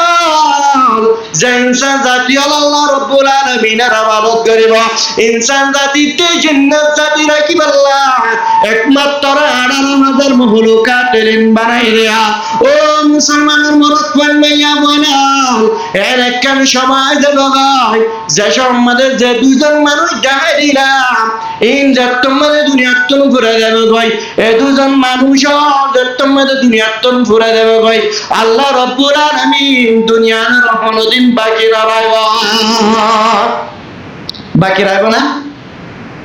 আল্লাহ রব্বুল আলামিনের ইবাদত করিব ইনসান জাতিতে জিন্নাত জাতি রাখিব আল্লাহ একমাত্র 18,000 মখলুকাতের বানাই দেয়া ও মুসলমানের মরদ পাইয়া বানাল এর একখান সময় দেব গায় যে সমাজে যে দুজন মানুষ দেখাই দিলাম ইন তোমাদের দুনিয়াতন ঘুরে যাবে ভাই এ দুজন মানুষ তোমাদের দুনিয়াতন ঘুরে যাবে ভাই আল্লাহ রব্বুল আলামিন দুনিয়ার কোনদিন বাকি রাখব না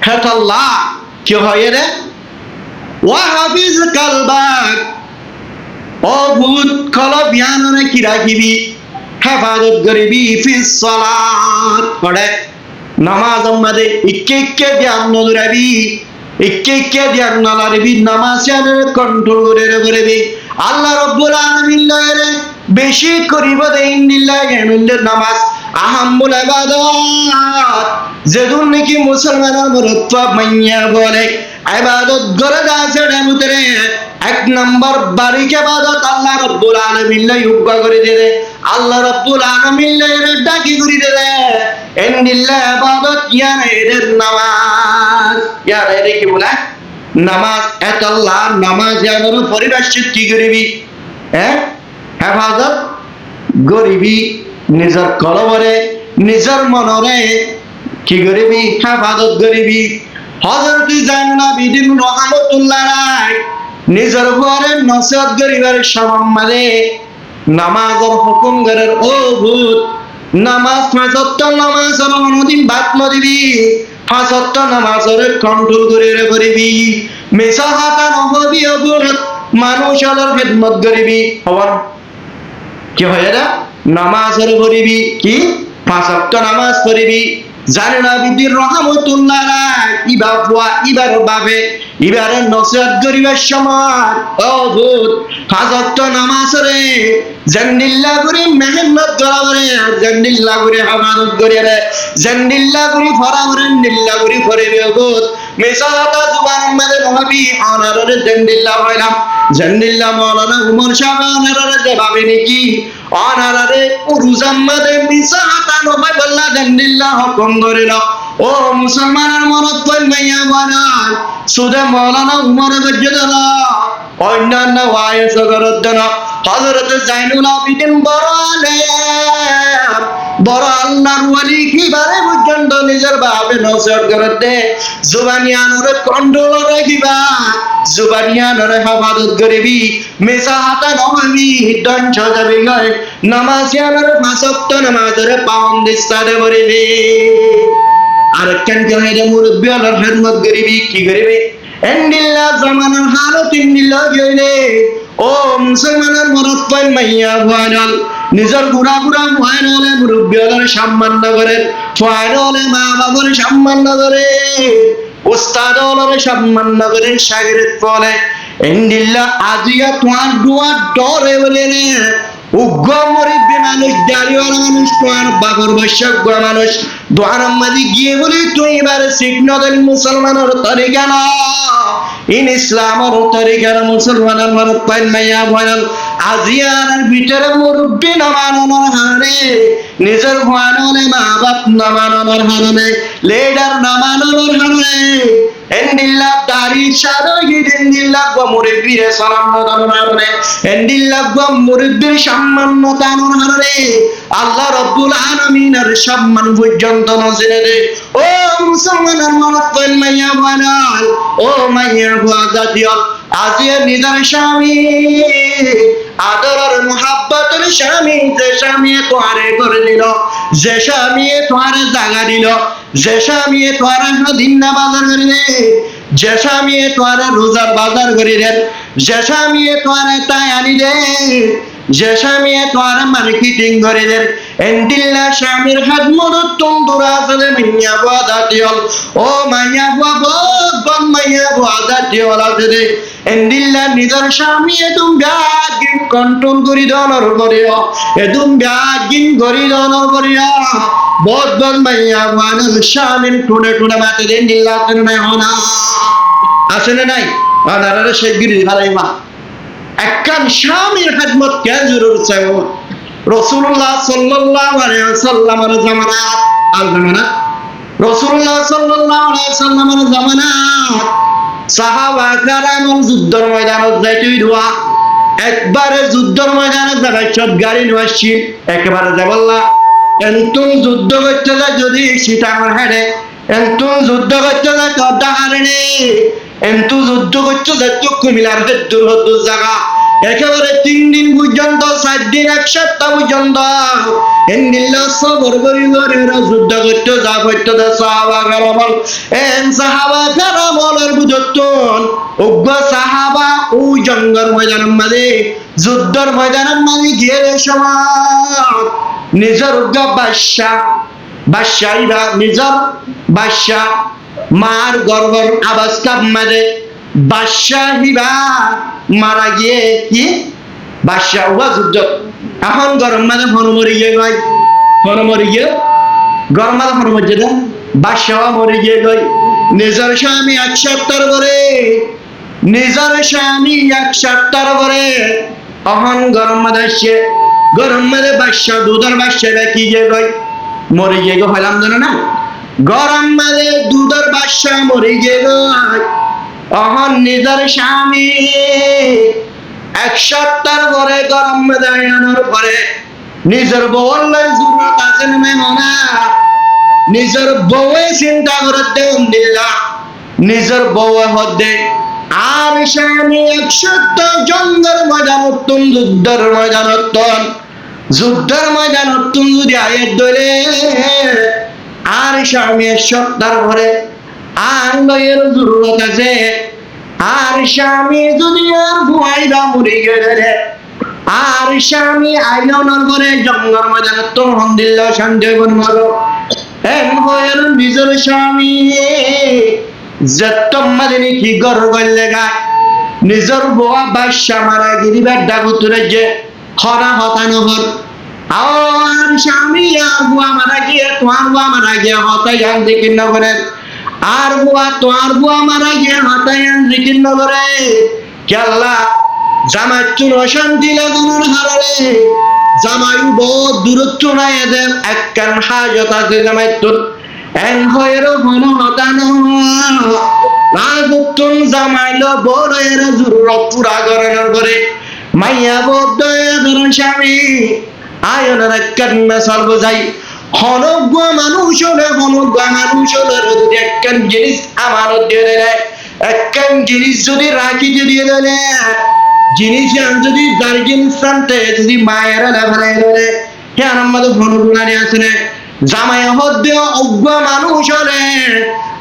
হেত আল্লাহ কি হয় রে ওয়া হাফিজ কালবাক ও ভূত কলব ইয়ানরে কি রাখিবি হেফাজত করিবি ফিস সালাত পড়ে নামাজ আমাদের ইকে ধ্যান নদরাবি ইকে ধ্যান নলারবি নামাজ কন্ট্রোল করে করবি আল্লাহ রব্বুল আলামিন লয়রে বেশি করিব দেইন লিল্লাহি নামাজ আহাম্মুল ইবাদত যেদুন নাকি মুসলমানের মরত্ব মাইয়া বলে ইবাদত করে দাসের ভিতরে এক নম্বর বারিক ইবাদত আল্লাহ রাব্বুল আলামিন যোগ্য করে দিলে, আল্লাহ রাব্বুল আলামিন ডাকি করে দিলে এন্ডিল্লা ইবাদত ইয়ার এর নামাজ, ইয়ার এর কি বলে নামাজ। এত আল্লাহ নামাজ ইয়ার পরিবেশ কি করিবি, হ্যাঁ হেফাজত গরিবি, নিজের কলবরে নিজের মনরে কি করিবি হেফাজত করিবি। হযরত জাইনুল আবিদিন রাহমাতুল্লাহ আলাইহি নিজের ঘরে নসিহত করিবার সম্মানে নামাজের হুকুম করার ও ভূত নামাজ পাঁচ ওয়াক্ত নামাজের অনুদিন বাদ নদিবি, পাঁচ ওয়াক্ত নামাজের কন্ট্রোল করে করিবি, মিছা হাতা নহবি ও ভূত মানুষের খেদমত করিবি। হবার কি হয় না নামাজের পড়িবি কি পাঁচ ওয়াক্ত নামাজ পড়িবি। জাইনুল আবিদিন রাহমাতুল্লাহ আলাইহি ইবার বাবে ইবারে নসিহত করিবার সময় ও ভূত পাঁচ ওয়াক্ত নামাজ রে জান্নিল্লাহ করে মেহনত করারে, জান্নিল্লাহ করে হামানত করে, জান্নিল্লাহ করে ফরারে, নিল্লাহ করে ফরিবে ভূত মিসাতা জুবান মধ্যে নবী আনারে জান্নিল্লাহ হইলাম, জান্নিল্লাহ মাওলানা উমর সাহেব আনারে জবাবে নাকি আনারে উরুজাম মধ্যে মিসাতা নবী বল্লা জান্নিল্লাহ হুকুম করিল। ও মুসলমানের মনত কই মাইয়া বানাল সুদে মাওলানা উমর গজ্জেদা অন্যান্য ওয়াইস গরদনা হযরত জাইনুল আবিদিন বড় আল্লাহর ওয়ালি কিবারে পর্যন্ত নিজের ভাবে নসিহত করতে জুবানিয়ানরে কন্ট্রোল রাখিবা, জুবানিয়ানরে হেফাজত করিবি, মিছা হাতা নহবি দঞ্চ যাবি গয় নামাজিয়ানরে পাঁচ ওয়াক্ত নামাজের পাবন্দি স্থানে করিবি। আর কেন কেন এটা মুরব্বী আল্লাহর খেদমত করিবি কি করিবি এন্ডিল্লাহ জামানার হালত ইন্দিল্লাহ গইলে ও মুসলমানের মরদ পাই মাইয়া ভাইরাল নিজের গুড়া গুড়া ভাইরালে মুরব্বী আল্লাহর সম্মান না করে, ভাইরালে মা বাবার সম্মান না করে, উস্তাদ আল্লাহর সম্মান না করে, শাগিরদ বলে এন্ডিল্লাহ আজিয়া তোমার দুয়ার ডরে বলে রে উগ্র মুরব্বী মানুষ দাঁড়িওয়ালা মানুষ তোমার বাবর বৈশ্যজ্ঞ মানুষ দোয়ার মাঝে গিয়ে বলি তুই এবার শিখনদের মুসলমানের তরিকা না ইন ইসলামের তরিকার মুসলমানের মানুষ পাইন মাইয়া ভয়াল আজিয়ার ভিতরে মুরব্বী না মানানোর হারে নিজের ভয়ানলে মা বাপ না মানানোর হারে লিডার না মানানোর হারে এন্ডিল্লাহ দাড়ি সাদা এন্ডিল্লাহ গো মুরব্বীর সালাম দানোর হারে এন্ডিল্লাহ গো মুরব্বীর সম্মান দানোর হারে আল্লাহ রাব্বুল আলামিনের সম্মান পর্যন্ত নজরে দে। ও মুসলমানের মনত কইল মাইয়া বানাল ও মাইয়া বাজাদিয়াল আজিয়া নিজের স্বামী আদরের মুহাব্বতের স্বামী, যে স্বামী তোয়ারে করে দিল, যে স্বামী তোয়ারে জাগা দিল, যে স্বামী তোয়ারে দিন না বাজার করে দে, যে স্বামী তোয়ারে রোজার বাজার করে দেন, যে স্বামী তোয়ারে তাই আনি দে, যে স্বামী তোয়ারে মার্কেটিং করে দেন এন্ডিল্লাহ স্বামীর খাদমত তন্দুরা আছে মাইয়া বাজাদিয়াল ও মাইয়া বাবা মাইয়া বাজাদিয়াল আছে এন্ডিল্লাহ নিজের স্বামী এদম ব্যাগিন কন্ট্রোল করি দনর করিয়া এদম ব্যাগিন করি দনর করিয়া বহুত বহুত মাইয়া মানুষ স্বামীর টুনে টুনে মাতে এন্ডিল্লাহ আসেন নাই হনা আসেন নাই আনারে শেগিরি হারাইমা একখান স্বামীর খেদমত কে জরুরত চাই রাসূলুল্লাহ সাল্লাল্লাহু আলাইহি ওয়াসাল্লামের জামানা আর জামানা রাসূলুল্লাহ সাল্লাল্লাহু আলাইহি ওয়াসাল্লামের জামানা সাহাবা کرام যুদ্ধের ময়দানে যাইতে দোয়া একবারে যুদ্ধের ময়দানে যাবে সব গাড়ি নিয়ে একবারে যাবল্লা এন্তুম যুদ্ধ করতে যায় যদি সীতামর হেডে এন্তুম যুদ্ধ করতে যায় তোটা হারেনি এন্তু যুদ্ধ করতে যায় তো কুমিলার দূর দূর জায়গা একেবারে 3 দিন পর্যন্ত 7 দিন এক সপ্তাহ পর্যন্ত এন্ডিল্লাহ সবর করি করে যুদ্ধ করতে যা করতে সাহাবা کرام এন সাহাবা کرامের বুঝতন উগ্র সাহাবা ও জঙ্গল ময়দানের মাঝে যুদ্ধের ময়দানের মাঝে গিয়ে সময় নিজের উগ্র বাদশাহীরা নিজের বাদশাহ মার গর্ভর অবস্থার মাঝে বাদশাহীরা মারা গিয়ে কি বাদশাহ হুয়া যুদ্ধ এখন গরম মাঝে ফোন মরি গিয়ে গয় ফোন মরি গিয়ে গরম মাঝে ফোন মরছে না বাদশাহ মরি গিয়ে গয় নিজের স্বামী 1 সপ্তাহ করে নিজের স্বামী এক সপ্তাহ করে অহন গরম মাদে আসছে, গরম মাদে বাসা দুধের বাসা কি যে গই মরে গিয়ে গো হলাম জানো না, গরম মাদে দুধের বাসা মরে গিয়ে গই অহন নিজের স্বামী এক সপ্তাহ করে গরম মাদে আনার পরে নিজের বউর জরুরত আছে না, নিজের বউয়ে চিন্তা করে দেন দিল্লা নিজের বউ হদে আর স্বামী এক সপ্তাহ জঙ্গল ময়দান উত্তম যুদ্ধের ময়দান উত্তম যদি আয়ের ধরে আর স্বামী এক সপ্তাহ ঘরে আর লয়ের জরুরত আছে, আর স্বামী যদি আর ঘুমাইবা মরে গেলে আর স্বামী আইলনের ঘরে জঙ্গল ময়দান উত্তম হন দিল্লা শান্তি বনমালো এন হয়ের নিজের স্বামী যেতমাদিনী কি গর গলে গায় নিজের বোয়া বাদশা মারা গিরিবার ডাকুতুরে যে হরা হতানো হর আর স্বামী আর বুয়া মারা গিয়ে তোমার বুয়া মারা গিয়ে হতাই আন জিকির নগরের আর বুয়া তোমার বুয়া মারা গিয়ে হতাই আন জিকির নগরে কেল্লা জামাই চুন অশান্তি লাগানোর হারে জামাই বহুত দূরত্ব নাই এদের একখান হাজত আছে জামাই তোর এন হয়ের ঘন হতানো রাজত্বন জামাইল বড়ের জরুরত পুরা করানোর করে মাইয়া বদ্ধ ধরুন স্বামী আয়নের একখান মেসাল বোঝাই হনজ্ঞ মানুষ হলে যদি একখান জিনিস আমানত দিয়ে দেয় একখান জিনিস যদি রাখি দিয়ে দেয় জিনিস যদি যার জিনিস আনতে যদি মায়েরা লেভারে দেয় হ্যাঁ আমাদের ঘনগুণারি আছে না জামাই হদ্দে অজ্ঞ মানুষ হলে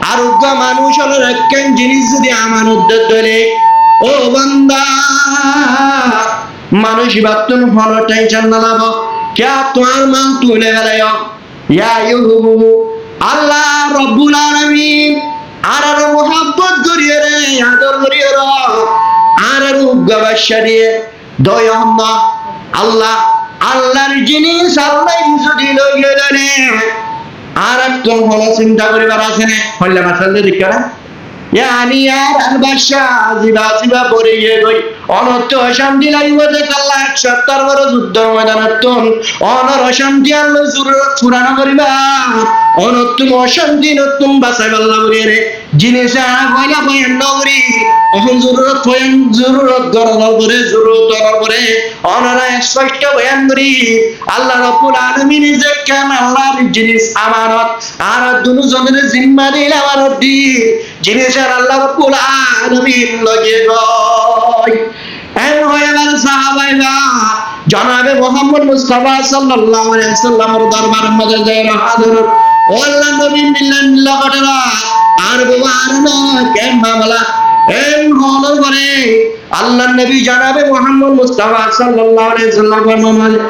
আর অজ্ঞ মানুষ হলে একখান জিনিস যদি আমানত ধরে ও বান্দা মানুষ বাতুন ফল টেনশন না লাভ क्या তোমার মান তুলে গেল ইয়া ইউহু আল্লাহ রব্বুল আলামিন আর মোহাব্বত করিয়ে রে আদর করিয়ে রে আর উগ্গবাসা দিয়ে দয়াম আল্লাহ আল্লাহর জিনিস আল্লাহ যদি লইয়ে দেনে আর একদম ভালো চিন্তা করিবার আছে না হল্লা মাসালে দিকরা ইয়ানি আর আলবাসা জিবা পরে গই অনর্থ অশান্তি লাগবে যে আল্লাহ 71 বড় যুদ্ধ ময়দানতন অনর অশান্তি আল্লাহ জরুরত পুরানো করিবা অনর্থ অশান্তি নতুন বাঁচাই আল্লাহ বলে জিনিস কইলা বয়ান নগরি এখন জরুরত গরানোর পরে অনরা স্পষ্ট বয়ান করি আল্লাহ রাব্বুল আলামিন যে কেন আল্লাহর জিনিস আমানত আর দুজনের জিম্মা দিল আমানত দি জিনিসের আল্লাহ রাব্বুল আলামিন লগে গয় এন হইবার সাহাবাইরা জনাবে মুহাম্মদ মুস্তাফা সাল্লাল্লাহু আলাইহি ওয়াসাল্লামের দরবারের মধ্যে যায় হাজির ও আল্লাহ নবী মিল্লাল্লাহ কতরা আর বাবার না কেন মামলা এন হলো করে আল্লাহ নবী জনাবে মুহাম্মদ মুস্তাফা সাল্লাল্লাহু আলাইহি ওয়াসাল্লামের মধ্যে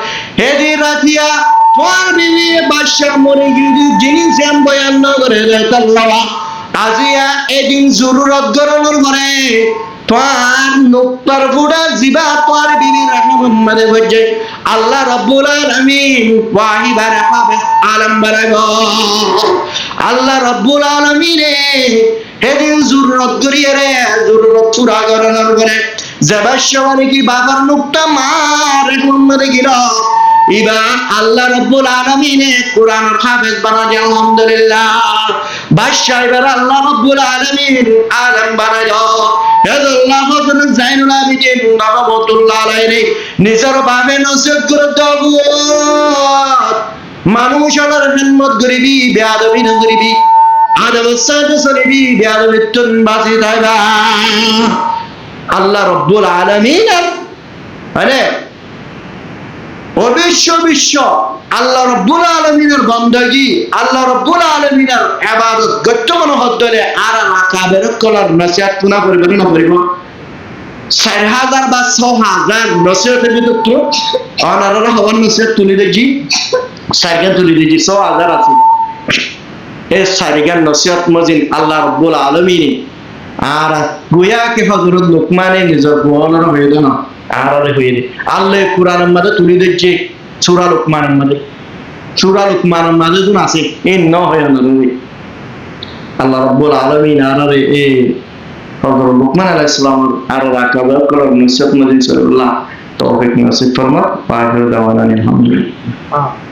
হেদি রাতিয়া তোর বিবি বাদশা মরে গিয়ে জিনিস বয়ান করে আল্লাহ আজিয়া এদিন জরুরত গরমের ঘরে তোর নুক্তার বুড়া জিবা তোর বিবি রহমানে বজে আল্লাহ রাব্বুল আলামিন ওয়াহিবার হাফেজ আলম বারাগো আল্লাহ রাব্বুল আলামিন এদিন জরুরত করিয়ে রে জরুরত পুরা করানোর ঘরে জবাশওয়ানি কি বাবার নুক্তা মার রহমানে গিরা ইবা আল্লাহ রাব্বুল আলামিন কোরআনের হাফেজ বানায় আলহামদুলিল্লাহ বাদশা এবার আল্লাহ রাব্বুল আলামিন আলম বানায় আল্লাহ হযরত জাইনুল আবেদিন রাহমাতুল্লাহ আলাইহি নিজের ভাবে নসিহত করে দাও মানুষ আমার খিদমত করিবি বেয়াদবি না করিবি আদব সাদ সরিবি বেয়াদবি তুন বাসি দাইবা আল্লাহ রাব্বুল আলামিন আরে বিশ্ব আল্লাহ রাব্বুল আলামিনের বান্দাগি আল্লাহ রাব্বুল আলামিনের ইবাদত গচ্ছ মন হদলে আর আকাবের কলার নসিহত পুনা করবে না করিব 4000 বা 6000 নসিহতের ভিতর তো অনারা হওয়ার নসিহত তুলি দেখি সাইকেল তুলি দেখি 6000 আছে এই সাইকেল নসিহত মজিন আল্লাহ রাব্বুল আলামিন আর গুয়া কে হযরত লুকমানে নিজের বলার হইলো না আর হইলে আল্লাহ কোরআনের মধ্যে তুলি দেখছে সূরা লুকমানের মধ্যে কোন আছে এই ন হয় না রে আল্লাহ রাব্বুল আলামিন আর এ হযরত লুকমান আলাইহিস সালামের আর রাকাবা করা নসিহত মজিদ সাল্লাল্লাহ তৌফিক নসিব ফরমা। ওয়া আখিরু দাওয়ানা আলহামদুলিল্লাহ।